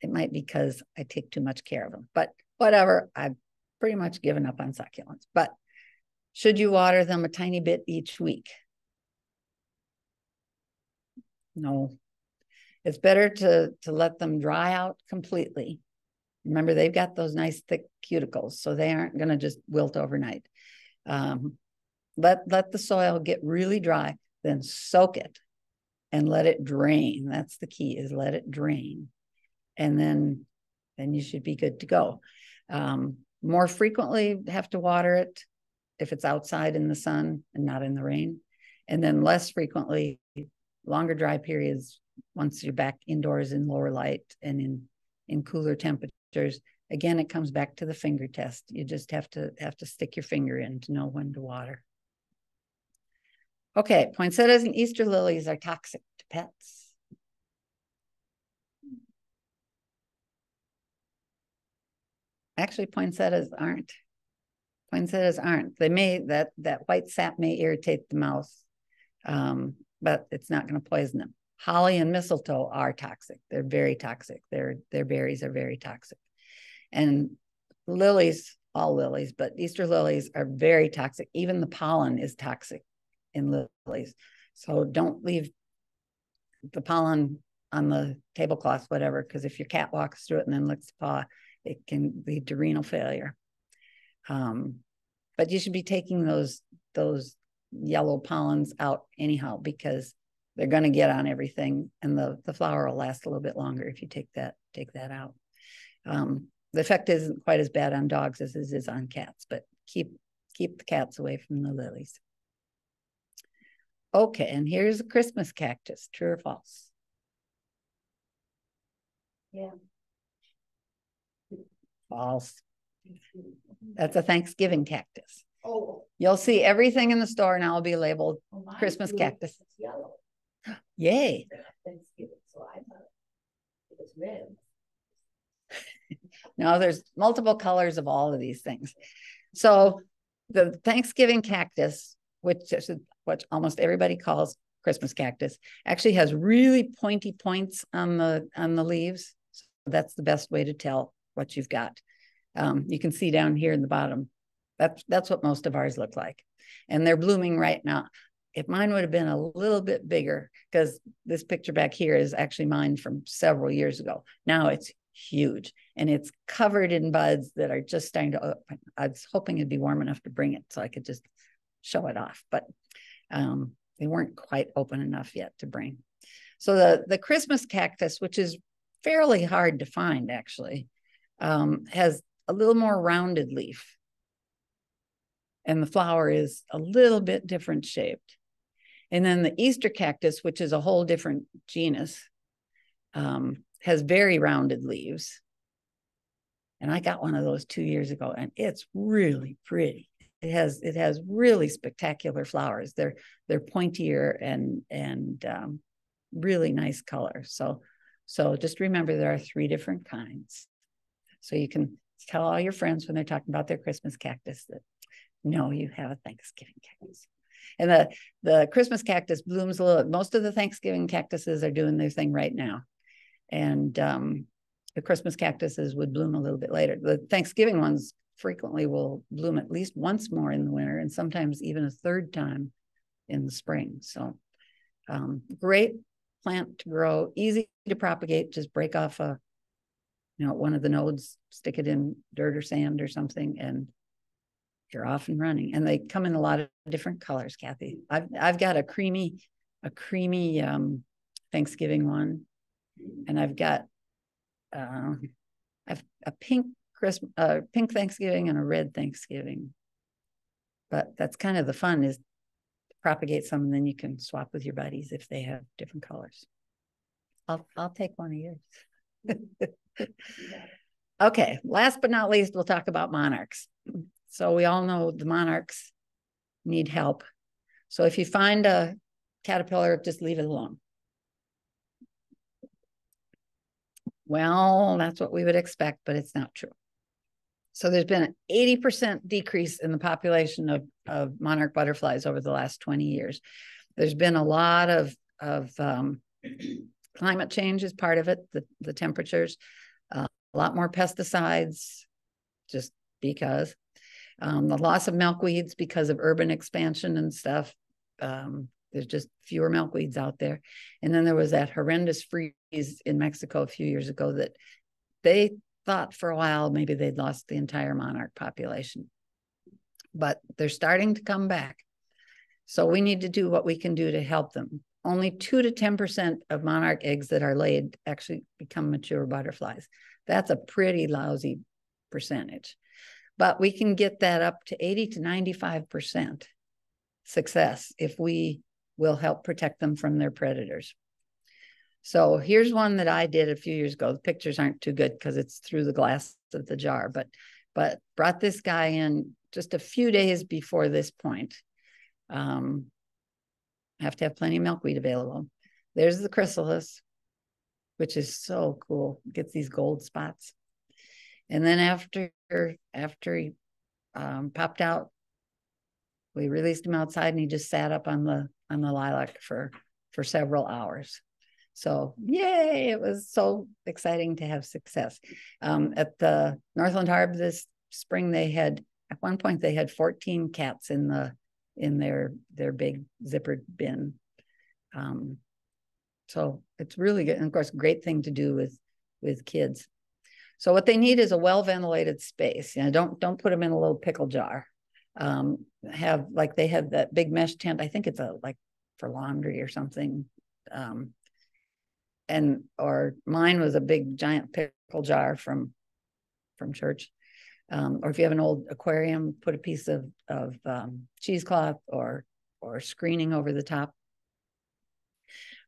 it might be because I take too much care of them. But whatever, I've pretty much given up on succulents. But should you water them a tiny bit each week? No. It's better to let them dry out completely. Remember, they've got those nice thick cuticles, so they aren't going to just wilt overnight. Let the soil get really dry, then soak it and let it drain. That's the key, is let it drain. And then you should be good to go. More frequently have to water it if it's outside in the sun and not in the rain. And then less frequently, longer dry periods, once you're back indoors in lower light and in cooler temperatures. Again, it comes back to the finger test. You just have to stick your finger in to know when to water. Okay, poinsettias and Easter lilies are toxic to pets. Actually, poinsettias aren't. Poinsettias aren't. They may, that white sap may irritate the mouth, but it's not going to poison them. Holly and mistletoe are toxic. They're very toxic. Their berries are very toxic. And lilies, all lilies, but Easter lilies are very toxic. Even the pollen is toxic in lilies. So don't leave the pollen on the tablecloth, whatever, because if your cat walks through it and then licks the paw, it can lead to renal failure. But you should be taking those yellow pollens out anyhow, because they're going to get on everything, and the flower will last a little bit longer if you take that out. The effect isn't quite as bad on dogs as it is on cats, but keep the cats away from the lilies. Okay, and here's a Christmas cactus, true or false? Yeah. False. That's a Thanksgiving cactus. Oh. You'll see everything in the store now will be labeled Christmas cactus. It's yellow. Yay. Thanksgiving, so I thought it was red. No, there's multiple colors of all of these things. So the Thanksgiving cactus, which is what almost everybody calls Christmas cactus, actually has really pointy points on the leaves. So that's the best way to tell what you've got. You can see down here in the bottom. That's what most of ours look like. And they're blooming right now. If mine would have been a little bit bigger, because this picture back here is actually mine from several years ago. Now it's huge and it's covered in buds that are just starting to open. I was hoping it'd be warm enough to bring it so I could just show it off, but they weren't quite open enough yet to bring. So the Christmas cactus, which is fairly hard to find actually, has a little more rounded leaf. And the flower is a little bit different shaped. And then the Easter cactus, which is a whole different genus, has very rounded leaves. And I got one of those 2 years ago, and it's really pretty. It has really spectacular flowers. They're pointier and really nice color. So just remember there are 3 different kinds. So you can tell all your friends when they're talking about their Christmas cactus that no, you have a Thanksgiving cactus. And the Christmas cactus blooms a little. Most of the Thanksgiving cactuses are doing their thing right now. And the Christmas cactuses would bloom a little bit later. The Thanksgiving ones frequently will bloom at least once more in the winter and sometimes even a 3rd time in the spring. So great plant to grow, easy to propagate. Just break off one of the nodes, stick it in dirt or sand or something, and you're off and running. And they come in a lot of different colors, Kathy. I've got a creamy Thanksgiving one, and I've got I've a pink Thanksgiving and a red Thanksgiving. But that's kind of the fun, is to propagate some, and then you can swap with your buddies if they have different colors. I'll take one of yours. Okay, last but not least, we'll talk about monarchs. So we all know the monarchs need help. So if you find a caterpillar, just leave it alone. Well, that's what we would expect, but it's not true. So there's been an 80% decrease in the population of monarch butterflies over the last 20 years. There's been a lot of climate change is part of it, the temperatures, a lot more pesticides, just because. The loss of milkweeds because of urban expansion and stuff. There's just fewer milkweeds out there. And then there was that horrendous freeze in Mexico a few years ago that they thought for a while maybe they'd lost the entire monarch population. But they're starting to come back. So we need to do what we can do to help them. Only 2 to 10% of monarch eggs that are laid actually become mature butterflies. That's a pretty lousy percentage. But we can get that up to 80 to 95% success if we will help protect them from their predators. So here's one that I did a few years ago. The pictures aren't too good because it's through the glass of the jar, but brought this guy in just a few days before this point. Have to have plenty of milkweed available. There's the chrysalis, which is so cool. Gets these gold spots. And then after he popped out, we released him outside, and he just sat up on the lilac for several hours. So yay, it was so exciting to have success. At the Northland Harb this spring, at one point they had 14 cats in their big zippered bin. So it's really good, and of course, great thing to do with kids. So what they need is a well-ventilated space. Don't put them in a little pickle jar. They had that big mesh tent. I think it's like for laundry or something. Or mine was a big giant pickle jar from church. Or if you have an old aquarium, put a piece of cheesecloth or screening over the top.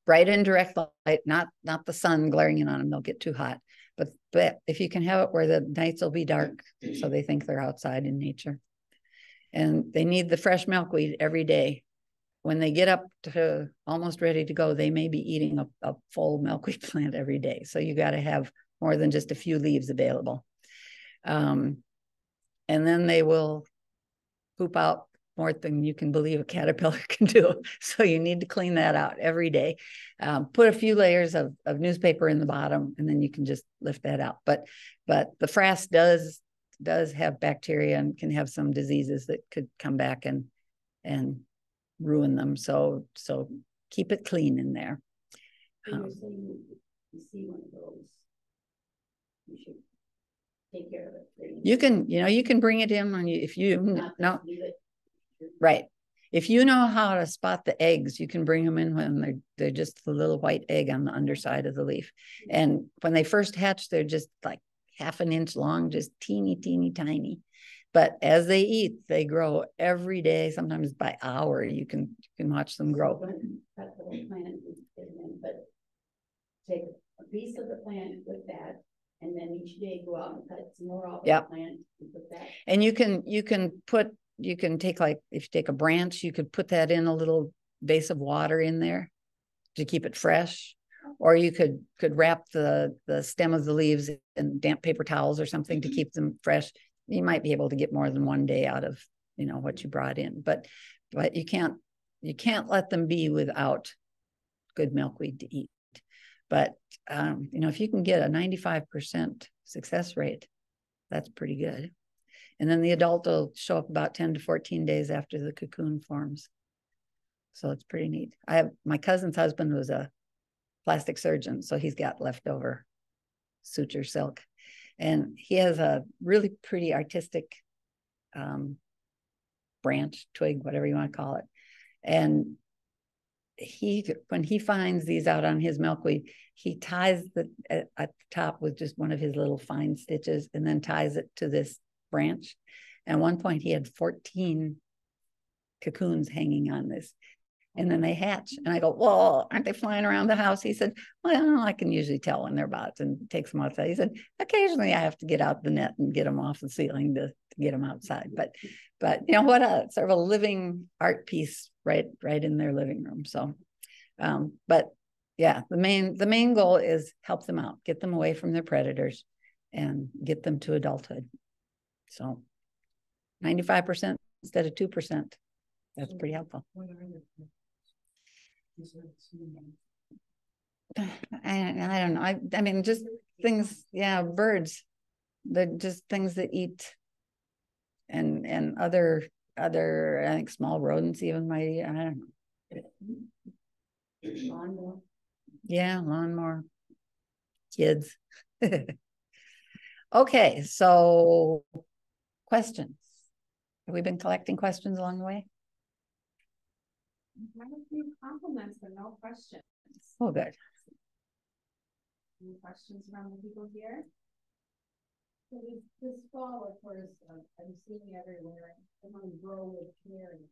Bright and direct light, not the sun glaring in on them. They'll get too hot. But if you can have it where the nights will be dark, so they think they're outside in nature. And they need the fresh milkweed every day. When they get up to almost ready to go, they may be eating a full milkweed plant every day. So you got to have more than just a few leaves available. And then they will poop out more than you can believe a caterpillar can do. So you need to clean that out every day. Put a few layers of newspaper in the bottom, and then you can just lift that out. But the frass does have bacteria and can have some diseases that could come back and ruin them. So keep it clean in there. You're saying you see one of those, you should take care of it. You can bring it in if you know. Right. If you know how to spot the eggs, you can bring them in when they're just the little white egg on the underside of the leaf. And when they first hatch, they're just like half an inch long, just teeny, teeny, tiny. But as they eat, they grow every day, sometimes by hour. You can watch them grow. Cut the whole plant, but take a piece of the plant with that, and then each day go out and cut some more off the plant and put that. And you can take, like, if you take a branch, you could put that in a little vase of water in there to keep it fresh. Or you could wrap the stem of the leaves in damp paper towels or something to keep them fresh. You might be able to get more than one day out of what you brought in, but you can't let them be without good milkweed to eat. But if you can get a 95% success rate, that's pretty good. And then the adult will show up about 10 to 14 days after the cocoon forms. So it's pretty neat. My cousin's husband was a plastic surgeon, so he's got leftover suture silk. And he has a really pretty artistic branch, twig, whatever you want to call it. And when he finds these out on his milkweed, he ties at the top with just one of his little fine stitches, and then ties it to this branch. And at one point he had 14 cocoons hanging on this. And then they hatch. And I go, whoa, aren't they flying around the house? He said, well, I can usually tell when they're about, and takes them outside. He said, occasionally I have to get out the net and get them off the ceiling to get them outside. But what a sort of a living art piece right in their living room. So, but yeah, the main goal is help them out, get them away from their predators and get them to adulthood. So 95% instead of 2%, that's pretty helpful. I don't know. I mean, just things, birds. They're just things that eat, and other I think small rodents even might eat. I don't know. Lawnmower. Yeah, lawnmower. Kids. Okay, so questions. Have we been collecting questions along the way? I have a few compliments, but no questions. Oh, good. Any questions from the people here? So this fall, of course, I'm seeing everywhere, someone grow with care, and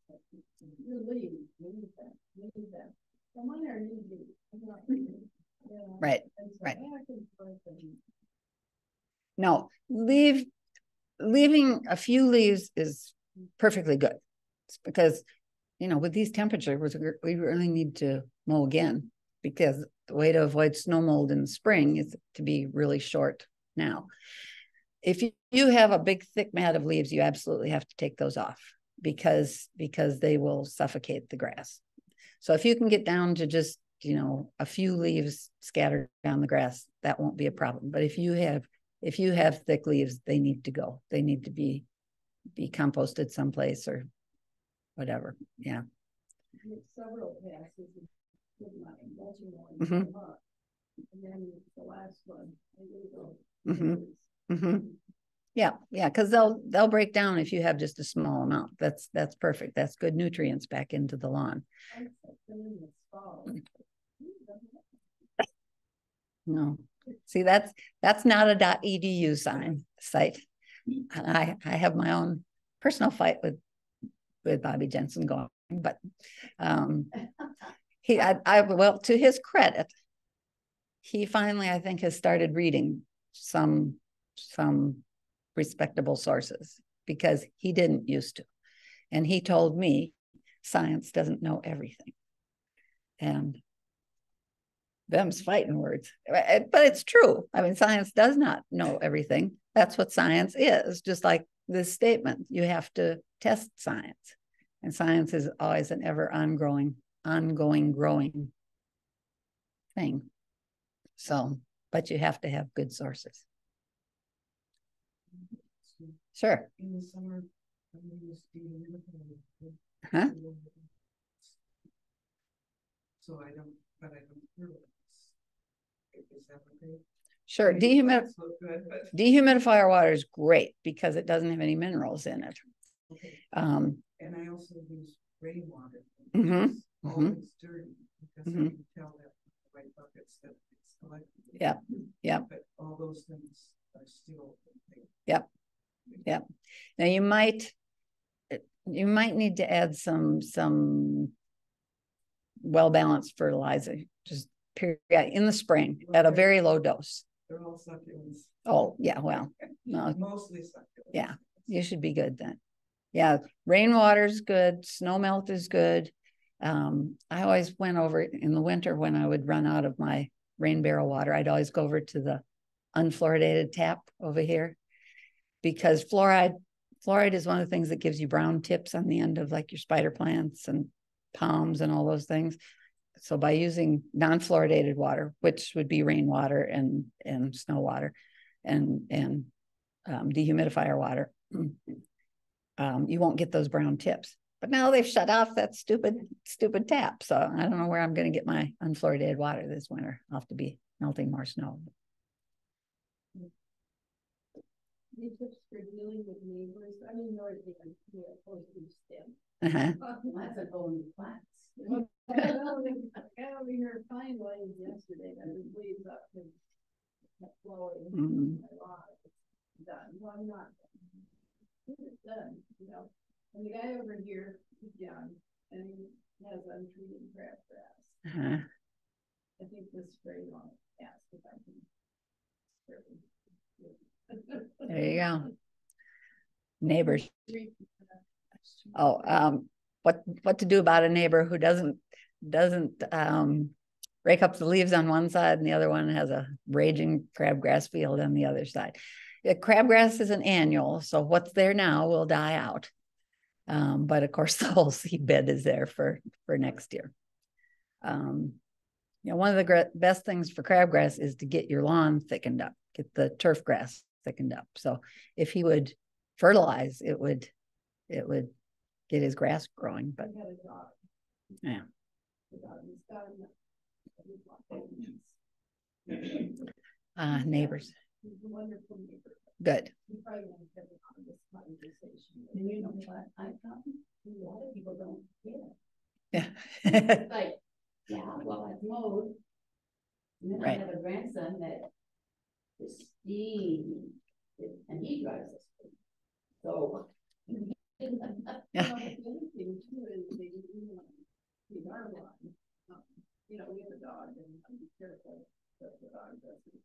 you leave them. Someone are leaving. Right. Right. No, leaving a few leaves is perfectly good. It's because, with these temperatures, we really need to mow again, because the way to avoid snow mold in the spring is to be really short now. If you have a big thick mat of leaves, you absolutely have to take those off because they will suffocate the grass. So if you can get down to just, a few leaves scattered down the grass, that won't be a problem. But if you have thick leaves, they need to go. They need to be composted someplace or whatever. Yeah. Several passes with my mulching one, and then the last one, Yeah, because they'll break down if you have just a small amount. That's perfect. That's good nutrients back into the lawn. No, see, that's not a .edu site. I have my own personal fight with Bobby Jensen going, but well, to his credit, he finally, I think, has started reading some respectable sources, because he didn't used to. And he told me science doesn't know everything. And them's fighting words, but it's true. I mean, science does not know everything. That's what science is. Just like this statement, you have to test science, and science is always an ever ongoing growing thing. So, but you have to have good sources. Sure. In the summer, Huh? So I don't, but I don't hear it. Is that okay? Sure. Dehumidifier water is great because it doesn't have any minerals in it. Okay. And I also use rainwater. Always dirty because I can tell that the white buckets that it's collected. Yep. Yep. But all those things are still. Yep. Yep. Now you might need to add some well-balanced fertilizer, just period, in the spring at a very low dose. They're all succulents. Oh yeah, well, no, Mostly succulents. Yeah, you should be good then. Yeah, rainwater's good, snow melt is good. I always went over in the winter when I would run out of my rain barrel water. I'd always go over to the unfluoridated tap over here, because fluoride is one of the things that gives you brown tips on the end of like your spider plants and palms and all those things. So by using non-fluoridated water, which would be rainwater and snow water and dehumidifier water, you won't get those brown tips. But now they've shut off that stupid tap. So I don't know where I'm going to get my unfluoridated water this winter. I'll have to be melting more snow. Any tips for dealing with neighbors? I mean, North stem. That's a golden class. I got over here fine lines yesterday that was leaves up and kept flowing. A lot of it's done. Well, I'm not done. It's done, you know. And the guy over here is young and he has untreated crabgrass. I think this spray will ask if I can spray. There you go. Neighbors. Oh, what to do about a neighbor who doesn't rake up the leaves on one side and the other one has a raging crabgrass field on the other side. Crabgrass is an annual, so what's there now will die out. But of course, the whole seed bed is there for next year. One of the best things for crabgrass is to get your lawn thickened up, get the turf grass thickened up. So if he would fertilize, it would get his grass growing. But yeah. Neighbors. Wonderful neighbor. Good. You probably won't have this conversation. And you know what? I thought a lot of people don't care. Yeah. Like, yeah, well, I've mowed. And then I have a grandson that is Steve, and he drives us. So, Yeah. The other thing too is we are one. You know, we have a dog, and I'm careful that the dog doesn't.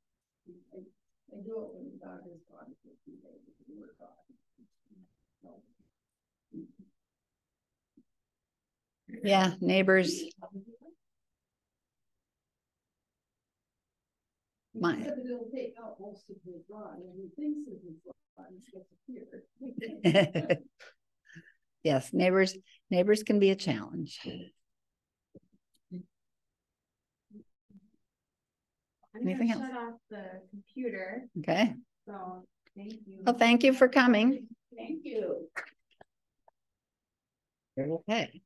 I do it when the dog is gone for a few days. We're gone. Yeah, neighbors. It'll take out most of his lawn, and he thinks of his lawn disappeared. Yes, neighbors can be a challenge. Anything else? Shut off the computer. Okay. So thank you. Well, thank you for coming. thank you. Okay.